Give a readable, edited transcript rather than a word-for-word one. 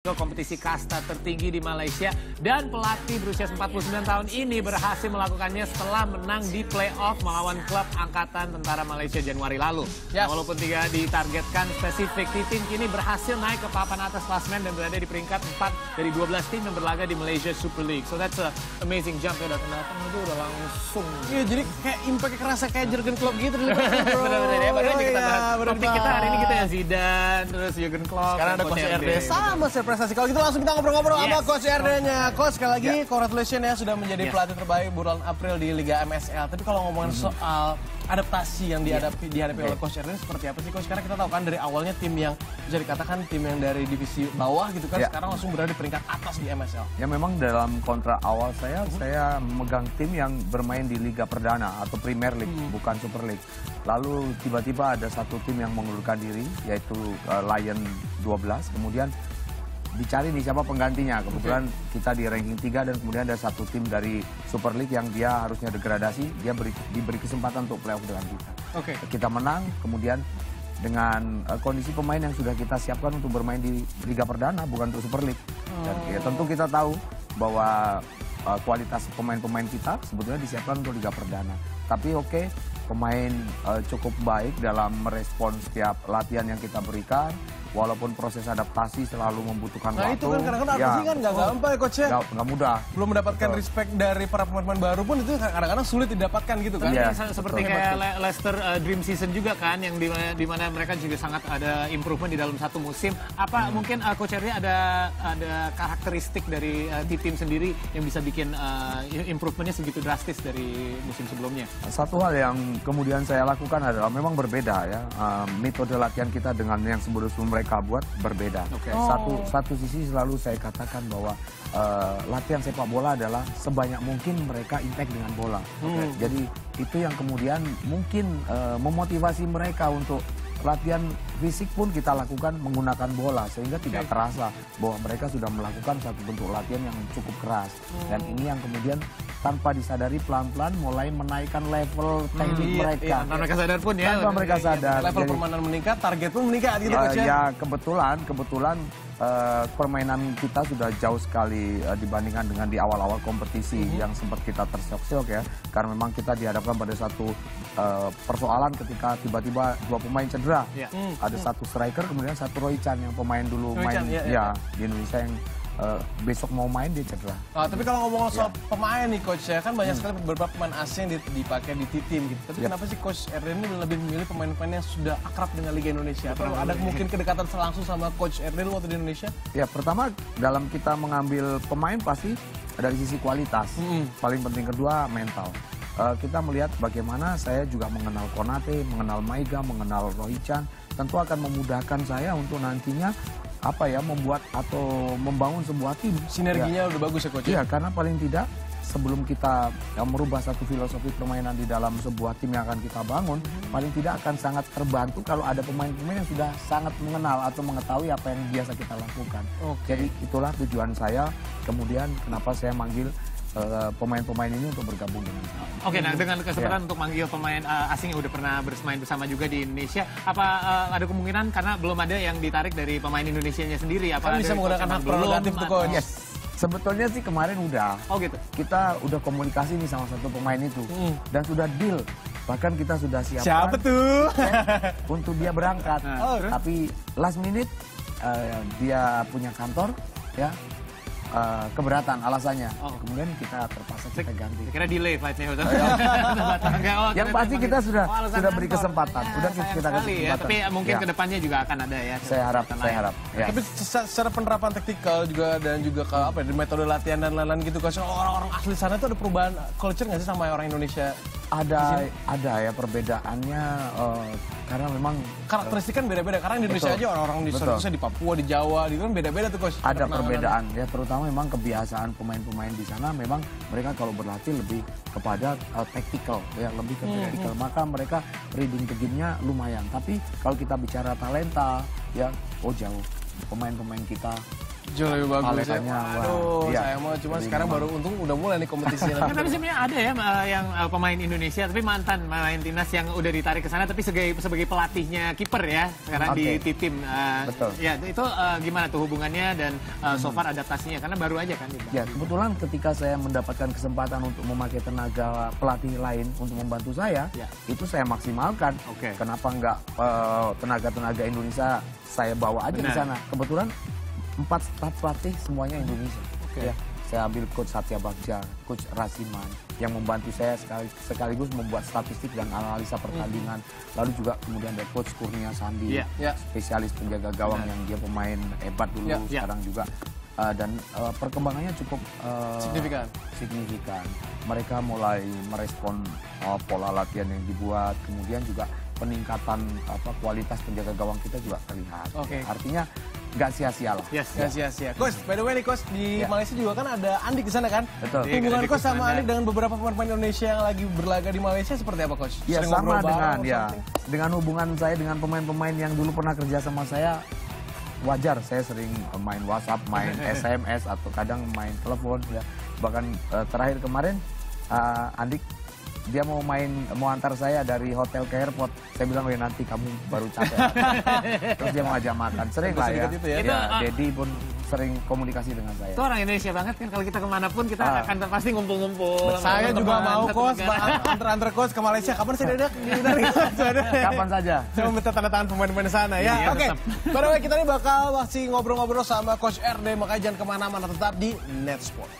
Ke kompetisi kasta tertinggi di Malaysia dan pelatih berusia 49 tahun ini berhasil melakukannya setelah menang di playoff melawan klub angkatan tentara Malaysia Januari lalu. Yes. Walaupun tidak ditargetkan spesifik, tim kini berhasil naik ke papan atas klasemen dan berada di peringkat 4 dari 12 tim yang berlaga di Malaysia Super League. So that's a amazing jump ya, datang-datang aja udah langsung. Iya, jadi kayak impact kerasa kayak Jurgen Klopp gitu. Benar-benar ya, baru aja kita bahas. Topik kita hari ini kita ya Zidane, terus Jurgen Klopp. Sekarang ada Coach RD sama prestasi. Kalau gitu langsung kita ngobrol-ngobrol sama Coach RD-nya. Coach, sekali lagi congratulations ya sudah menjadi pelatih terbaik bulan April di Liga MSL. Tapi kalau ngomongin soal adaptasi yang dihadapi oleh Coach RD seperti apa sih Coach? Karena kita tahu kan dari awalnya tim yang bisa dikatakan tim yang dari divisi bawah gitu kan, sekarang langsung berada di peringkat atas di MSL. Ya memang dalam kontrak awal saya memegang tim yang bermain di Liga Perdana atau Premier League, bukan Super League. Lalu tiba-tiba ada satu tim yang mengundurkan diri, yaitu Lion 12. Kemudian dicari nih siapa penggantinya. Kebetulan kita di ranking 3 dan kemudian ada satu tim dari Super League yang dia harusnya degradasi, dia diberi kesempatan untuk playoff dengan kita. Kita menang, kemudian dengan kondisi pemain yang sudah kita siapkan untuk bermain di Liga Perdana, bukan untuk Super League. Dan ya, tentu kita tahu bahwa kualitas pemain-pemain kita sebetulnya disiapkan untuk Liga Perdana. Tapi pemain cukup baik dalam merespons setiap latihan yang kita berikan. Walaupun proses adaptasi selalu membutuhkan waktu. Nah itu kan kadang-kadang adaptasi kan nggak gampang ya Coach ya. Nggak mudah. Belum mendapatkan respect dari para pemain-pemain baru pun itu kadang-kadang sulit didapatkan gitu kan. Iya, seperti kayak Leicester Dream Season juga kan, yang dimana mereka juga sangat ada improvement di dalam satu musim. Apa mungkin Coach RD ada karakteristik dari tim sendiri yang bisa bikin improvementnya segitu drastis dari musim sebelumnya? Satu hal yang kemudian saya lakukan adalah memang berbeda ya. Metode latihan kita dengan yang sebelum mereka buat berbeda. Satu sisi selalu saya katakan bahwa latihan sepak bola adalah sebanyak mungkin mereka impact dengan bola. Jadi itu yang kemudian mungkin memotivasi mereka untuk latihan fisik pun kita lakukan menggunakan bola sehingga tidak terasa bahwa mereka sudah melakukan satu bentuk latihan yang cukup keras. Dan ini yang kemudian tanpa disadari pelan-pelan mulai menaikkan level teknik mereka. Tanpa mereka sadar pun ya. Tanpa mereka sadar. Level permainan meningkat, target pun meningkat gitu Coach ya. Ya kebetulan permainan kita sudah jauh sekali dibandingkan dengan di awal-awal kompetisi yang sempat kita terseok-seok ya. Karena memang kita dihadapkan pada satu persoalan ketika tiba-tiba dua pemain cedera. Ada satu striker kemudian satu Roy Chan yang pemain dulu main di Indonesia yang besok mau main dia cedera. Tapi kalau ngomong soal pemain nih Coach ya, kan banyak sekali beberapa pemain asing yang dipakai di tim gitu. Tapi kenapa sih Coach RD ini lebih memilih pemain-pemain yang sudah akrab dengan Liga Indonesia? Atau ada mungkin kedekatan langsung sama Coach RD waktu di Indonesia? Ya pertama dalam kita mengambil pemain pasti dari sisi kualitas. Paling penting kedua mental. Kita melihat bagaimana saya juga mengenal Konate, mengenal Maiga, mengenal Roy Chan. Tentu akan memudahkan saya untuk nantinya membuat atau membangun sebuah tim. Sinerginya udah bagus ya Coach? Iya, karena paling tidak sebelum kita merubah satu filosofi permainan di dalam sebuah tim yang akan kita bangun, paling tidak akan sangat terbantu kalau ada pemain-pemain yang sudah sangat mengenal atau mengetahui apa yang biasa kita lakukan. Jadi itulah tujuan saya, kemudian kenapa saya manggil pemain-pemain ini untuk bergabung dengan saya. Nah dengan kesempatan untuk manggil pemain asing yang udah pernah bermain bersama juga di Indonesia, apa ada kemungkinan karena belum ada yang ditarik dari pemain Indonesianya sendiri? Apa bisa menggunakan hak prerogatif tuh Coach? Yes. Sebetulnya sih kemarin udah. Gitu. Kita udah komunikasi nih sama satu pemain itu dan sudah deal. Bahkan kita sudah siapkan. Siapa tuh? Untuk dia berangkat. Tapi last minute dia punya kantor ya. Keberatan alasannya. Kemudian kita terpaksa kita ganti. Kira delay flightnya. Yang pasti kita sudah beri kesempatan. Udah kita kasih kesempatan. Tapi mungkin kedepannya juga akan ada ya. Saya harap. Tapi secara penerapan taktikal juga dan juga di metode latihan dan lain-lain gitu Coach. Orang-orang asli sana itu ada perubahan culture nggak sih sama orang Indonesia? Ada ya perbedaannya karena memang karakteristik kan beda-beda. Karena di Indonesia aja orang-orang di sana di Papua, di Jawa, di kan beda-beda tuh Coach. Ada perbedaan ya, terutama memang kebiasaan pemain-pemain di sana memang mereka kalau berlatih lebih kepada tactical ya, lebih ke tactical. Maka mereka reading the game-nya lumayan. Tapi kalau kita bicara talenta ya, jauh. Pemain-pemain kita Jauh lebih bagus ya. Alesannya, wah. Aduh, Iya. saya mau cuma sekarang baru untung udah mulai nih kompetisinya. Kan tapi sebenarnya ada ya yang pemain Indonesia tapi mantan pemain timnas yang udah ditarik ke sana tapi sebagai pelatihnya kiper ya sekarang di tim. Betul. Ya itu gimana tuh hubungannya dan so far adaptasinya karena baru aja kan. Ya kebetulan ketika saya mendapatkan kesempatan untuk memakai tenaga pelatih lain untuk membantu saya, itu saya maksimalkan. Kenapa nggak tenaga-tenaga Indonesia saya bawa aja ke sana? Kebetulan 4 staf pelatih semuanya Indonesia. Ya, saya ambil coach Satya Bagja, coach Rasiman yang membantu saya sekaligus membuat statistik dan analisa pertandingan. Lalu juga kemudian ada coach Kurnia Sandi, spesialis penjaga gawang yang dia pemain hebat dulu, sekarang juga. Dan perkembangannya cukup signifikan. Mereka mulai merespon pola latihan yang dibuat, kemudian juga peningkatan kualitas penjaga gawang kita juga terlihat. Artinya nggak sia-sia lah. Nggak sia-sia. Coach, by the way nih Coach, di Malaysia juga kan ada Andik di sana kan? Betul. Hubungan Coach sama Andik dengan beberapa pemain Indonesia yang lagi berlaga di Malaysia seperti apa Coach? Ya Sering sama ngobrol dengan hubungan saya dengan pemain-pemain yang dulu pernah kerja sama saya, wajar saya sering main WhatsApp, main SMS atau kadang main telepon ya. Bahkan terakhir kemarin Andik dia mau antar saya dari hotel ke airport. Saya bilang, nanti kamu baru capek. Terus dia mau ajak makan. Sering lah ya. Dedi pun sering komunikasi dengan saya. Itu orang Indonesia banget kan, kalau kita kemanapun kita akan pasti ngumpul-ngumpul. Saya juga mau Coach, antar Coach ke Malaysia. Kapan saya dadak? Kapan saja. Saya mau minta tanda tangan pemain-pemain sana ya. Oke, by the way kita ini bakal masih ngobrol-ngobrol sama Coach RD, makanya jangan kemana-mana, tetap di Netsport.